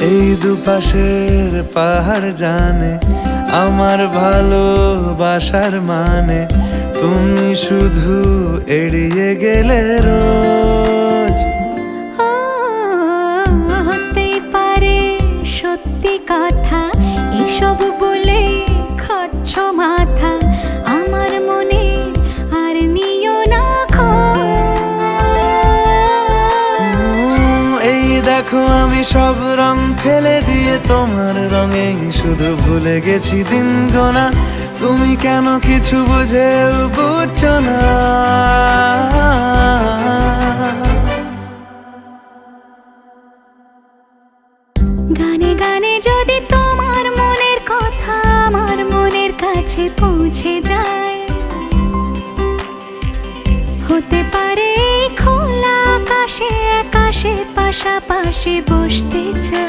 এই দুপাশের পাহাড় জানে আমার ভালোবাসার মানে, তুমি শুধু এড়িয়ে গেলে রোজ। হতেই পারে সত্যি কথা, এসব বলে খাচ্ছ মাথা, আমার মনে আর নিও না খোঁজ। এই দেখো আমি সব রং ফেলে দিয়ে তোমার রঙেই শুধু ভুলে গেছি দিন গোনা, তুমি কেন কিছু বুঝেও বুঝছো না। গানে গানে যদি তোমার মনের কথা আমার মনের কাছে পৌঁছে যায়, হতে পারে খোলা আকাশে আকাশে পাশাপাশি বসতে চায়।